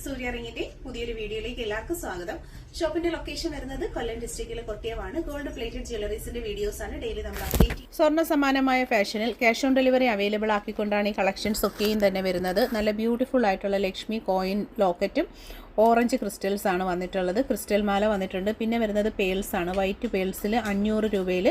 സൂര്യ റിങ്ങിന്റെ പുതിയൊരു വീഡിയോയിലേക്ക് എല്ലാവർക്കും സ്വാഗതം. ഷോപ്പിന്റെ ലൊക്കേഷൻ വരുന്നത് കൊല്ലം ഡിസ്ട്രിക്റ്റിലെ കൊട്ടിയമാണ്. ഗോൾഡ് പ്ലേറ്റഡ് ജ്വല്ലറീസിന്റെ വീഡിയോസ് ആണ് ഡെയിലി നമ്മൾ അപ്ഡേറ്റ്. സ്വർണ്ണ സമാനമായ ഫാഷനിൽ ക്യാഷ് ഓൺ ഡെലിവറി അവൈലബിൾ ആക്കിക്കൊണ്ടാണ് ഈ കളക്ഷൻസ് ഒക്കെയും തന്നെ വരുന്നത്. നല്ല ബ്യൂട്ടിഫുൾ ആയിട്ടുള്ള ലക്ഷ്മി കോയിൻ ലോക്കറ്റും ഓറഞ്ച് ക്രിസ്റ്റൽസ് ആണ് വന്നിട്ടുള്ളത്. ക്രിസ്റ്റൽ മാല വന്നിട്ടുണ്ട്. പിന്നെ വരുന്നത് പേൾസ് ആണ്. വൈറ്റ് പേൾസിൽ 500 രൂപയിൽ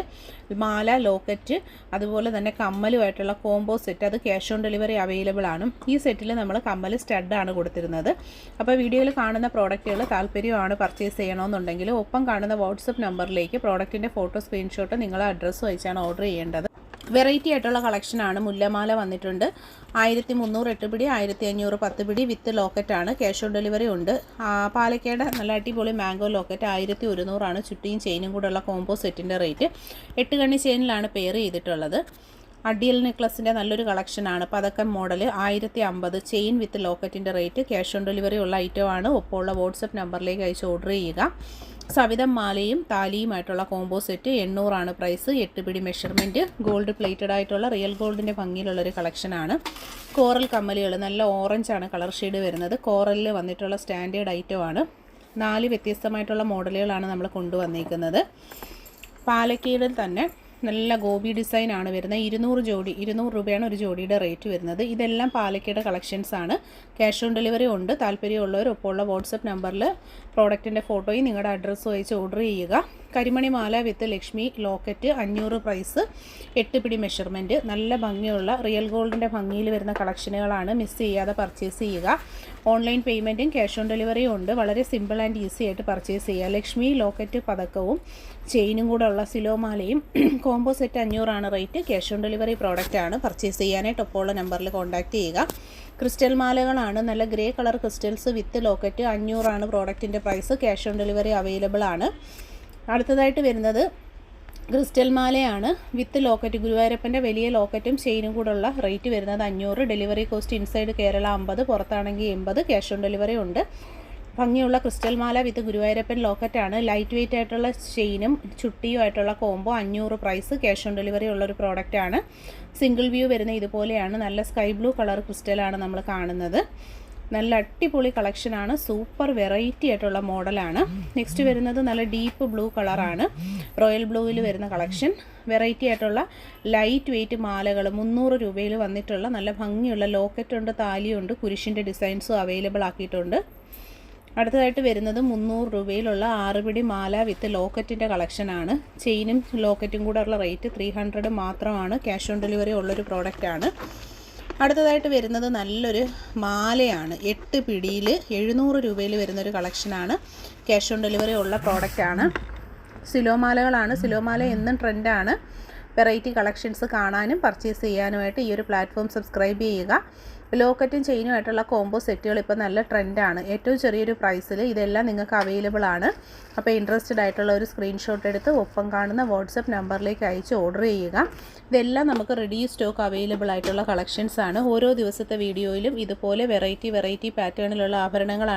മാല, ലോക്കറ്റ്, അതുപോലെ തന്നെ കമ്മലുമായിട്ടുള്ള കോംബോ സെറ്റ്. അത് ക്യാഷ് ഓൺ ഡെലിവറി അവൈലബിൾ ആണ്. ഈ സെറ്റിൽ നമ്മൾ കമ്മൽ സ്റ്റഡാണ് കൊടുത്തിരുന്നത്. അപ്പോൾ വീഡിയോയിൽ കാണുന്ന പ്രോഡക്റ്റുകൾ താല്പര്യമാണ് പർച്ചേസ് ചെയ്യണമെന്നുണ്ടെങ്കിൽ ഒപ്പം കാണുന്ന വാട്സപ്പ് നമ്പറിലേക്ക് പ്രോഡക്റ്റിൻ്റെ ഫോട്ടോ സ്ക്രീൻഷോട്ട് നിങ്ങളെ അഡ്രസ്സ് വെച്ചാണ് ഓർഡർ ചെയ്യേണ്ടത്. വെറൈറ്റി ആയിട്ടുള്ള കളക്ഷനാണ്. മുല്ലമാല വന്നിട്ടുണ്ട്. 1300 8 പിടി, 1500 10 പിടി വിത്ത് ലോക്കറ്റാണ്. ക്യാഷ് ഓൺ ഡെലിവറി ഉണ്ട്. പാലക്കാട് നല്ല അടിപൊളി മാംഗോ ലോക്കറ്റ് 1100 ചുറ്റിയും ചെയിനും കൂടെയുള്ള കോംബോ സെറ്റിൻ്റെ റേറ്റ്. 8 കണ്ണി ചെയിനിലാണ് പെയർ ചെയ്തിട്ടുള്ളത്. അഡിയൽ നെക്ലസിൻ്റെ നല്ലൊരു കളക്ഷനാണ്. പതക്കം മോഡൽ 1050 ചെയിൻ വിത്ത് ലോക്കറ്റിൻ്റെ റേറ്റ്. ക്യാഷ് ഓൺ ഡെലിവറി ഉള്ള ഐറ്റമാണ്. ഒപ്പമുള്ള വാട്സപ്പ് നമ്പറിലേക്ക് അയച്ച് ഓർഡർ ചെയ്യുക. സവിതം മാലയും താലിയുമായിട്ടുള്ള കോംബോ സെറ്റ് 800 പ്രൈസ്. 8 പിടി മെഷർമെൻറ്റ്. ഗോൾഡ് പ്ലേറ്റഡ് ആയിട്ടുള്ള റിയൽ ഗോൾഡിൻ്റെ ഭംഗിയിലുള്ളൊരു കളക്ഷനാണ്. കോറൽ കമ്മലുകൾ നല്ല ഓറഞ്ചാണ് കളർ ഷെയ്ഡ് വരുന്നത്. കോറലിൽ വന്നിട്ടുള്ള സ്റ്റാൻഡേർഡ് ഐറ്റമാണ്. 4 വ്യത്യസ്തമായിട്ടുള്ള മോഡലുകളാണ് നമ്മൾ കൊണ്ടുവന്നിരിക്കുന്നത്. പാലക്കീടിൽ തന്നെ നല്ല ഗോപി ഡിസൈൻ ആണ് വരുന്നത്. 200 രൂപയാണ് ഒരു ജോഡിയുടെ റേറ്റ് വരുന്നത്. ഇതെല്ലാം പാലക്കയുടെ കളക്ഷൻസ് ആണ്. ക്യാഷ് ഓൺ ഡെലിവറി ഉണ്ട്. താല്പര്യമുള്ളവർ ഒപ്പമുള്ള വാട്സപ്പ് നമ്പറിൽ പ്രോഡക്റ്റിൻ്റെ ഫോട്ടോയും നിങ്ങളുടെ അഡ്രസ്സും അയച്ച് ഓർഡർ ചെയ്യുക. കരിമണി മാല വിത്ത് ലക്ഷ്മി ലോക്കറ്റ് 500 പ്രൈസ്. 8 പിടി മെഷർമെൻറ്റ്. നല്ല ഭംഗിയുള്ള റിയൽ ഗോൾഡിൻ്റെ ഭംഗിയിൽ വരുന്ന കളക്ഷനുകളാണ്. മിസ് ചെയ്യാതെ പർച്ചേസ് ചെയ്യുക. ഓൺലൈൻ പേയ്മെൻറ്റും ക്യാഷ് ഓൺ ഡെലിവറിയും ഉണ്ട്. വളരെ സിമ്പിൾ ആൻഡ് ഈസി ആയിട്ട് പർച്ചേസ് ചെയ്യുക. ലക്ഷ്മി ലോക്കറ്റ് പതക്കവും ചെയിനും കൂടെ ഉള്ള സിലോമാലയും combo set 500 rate. Cash on delivery product ആണ്. പർച്ചേസ് ചെയ്യാനായിട്ട് ഒപ്പമുള്ള നമ്പറിൽ കോൺടാക്റ്റ് ചെയ്യുക. ക്രിസ്റ്റൽ മാലകളാണ്. നല്ല grey colour crystals with locket 500 പ്രോഡക്റ്റിൻ്റെ price. Cash on delivery available ആണ്. അടുത്തതായിട്ട് വരുന്നത് ക്രിസ്റ്റൽ മാലയാണ് വിത്ത് ലോക്കറ്റ്. ഗുരുവായൂരപ്പൻ്റെ വലിയ ലോക്കറ്റും ചെയിനും കൂടെ ഉള്ള റേറ്റ് വരുന്നത് 500. ഡെലിവറി കോസ്റ്റ് ഇൻസൈഡ് കേരള 50, പുറത്താണെങ്കിൽ 80. ക്യാഷ് ഓൺ ഡെലിവറി ഉണ്ട്. ഭംഗിയുള്ള ക്രിസ്റ്റൽ മാല വിത്ത് ഗുരുവായൂരപ്പൻ ലോക്കറ്റാണ്. ലൈറ്റ് വെയിറ്റ് ആയിട്ടുള്ള ചെയിനും ചുട്ടിയും ആയിട്ടുള്ള combo 500 price. Cash on delivery ഉള്ളൊരു പ്രോഡക്റ്റാണ്. സിംഗിൾ വ്യൂ വരുന്ന ഇതുപോലെയാണ്. നല്ല സ്കൈ ബ്ലൂ കളർ ക്രിസ്റ്റലാണ് നമ്മൾ കാണുന്നത്. നല്ല അടിപൊളി കളക്ഷനാണ്. സൂപ്പർ വെറൈറ്റി ആയിട്ടുള്ള മോഡലാണ്. നെക്സ്റ്റ് വരുന്നത് നല്ല ഡീപ്പ് ബ്ലൂ കളറാണ്. റോയൽ ബ്ലൂവിൽ വരുന്ന കളക്ഷൻ. വെറൈറ്റി ആയിട്ടുള്ള ലൈറ്റ് വെയിറ്റ് മാലകൾ 300 രൂപയിൽ വന്നിട്ടുള്ള നല്ല ഭംഗിയുള്ള ലോക്കറ്റുണ്ട്, താലിയുണ്ട്, കുരിശിൻ്റെ ഡിസൈൻസും അവൈലബിൾ ആക്കിയിട്ടുണ്ട്. അടുത്തതായിട്ട് വരുന്നത് 300 രൂപയിലുള്ള 6 പിടി മാല വിത്ത് ലോക്കറ്റിൻ്റെ കളക്ഷനാണ്. ചെയിനും ലോക്കറ്റും കൂടെ ഉള്ള റേറ്റ് 300 മാത്രമാണ്. ക്യാഷ് ഓൺ ഡെലിവറി ഉള്ളൊരു പ്രോഡക്റ്റാണ്. അടുത്തതായിട്ട് വരുന്നത് നല്ലൊരു മാലയാണ്. 8 പിടിയിൽ 700 രൂപയിൽ വരുന്നൊരു കളക്ഷനാണ്. ക്യാഷ് ഓൺ ഡെലിവറി ഉള്ള പ്രോഡക്റ്റാണ്. സിലോമാലകളാണ്. സിലോമാല എന്നും ട്രെൻഡാണ്. വെറൈറ്റി കളക്ഷൻസ് കാണാനും പർച്ചേസ് ചെയ്യാനുമായിട്ട് ഈ ഒരു പ്ലാറ്റ്ഫോം സബ്സ്ക്രൈബ് ചെയ്യുക. ലോക്കറ്റും ചെയിനുമായിട്ടുള്ള കോംബോ സെറ്റുകൾ ഇപ്പോൾ നല്ല ട്രെൻഡാണ്. ഏറ്റവും ചെറിയൊരു പ്രൈസിൽ ഇതെല്ലാം നിങ്ങൾക്ക് അവൈലബിൾ ആണ്. അപ്പോൾ ഇൻട്രസ്റ്റഡ് ആയിട്ടുള്ള ഒരു സ്ക്രീൻഷോട്ട് എടുത്ത് ഒപ്പം കാണുന്ന വാട്സപ്പ് നമ്പറിലേക്ക് അയച്ച് ഓർഡർ ചെയ്യുക. ഇതെല്ലാം നമുക്ക് റെഡി സ്റ്റോക്ക് അവൈലബിൾ ആയിട്ടുള്ള കളക്ഷൻസ് ആണ്. ഓരോ ദിവസത്തെ വീഡിയോയിലും ഇതുപോലെ വെറൈറ്റി പാറ്റേണിലുള്ള ആഭരണങ്ങളാണ്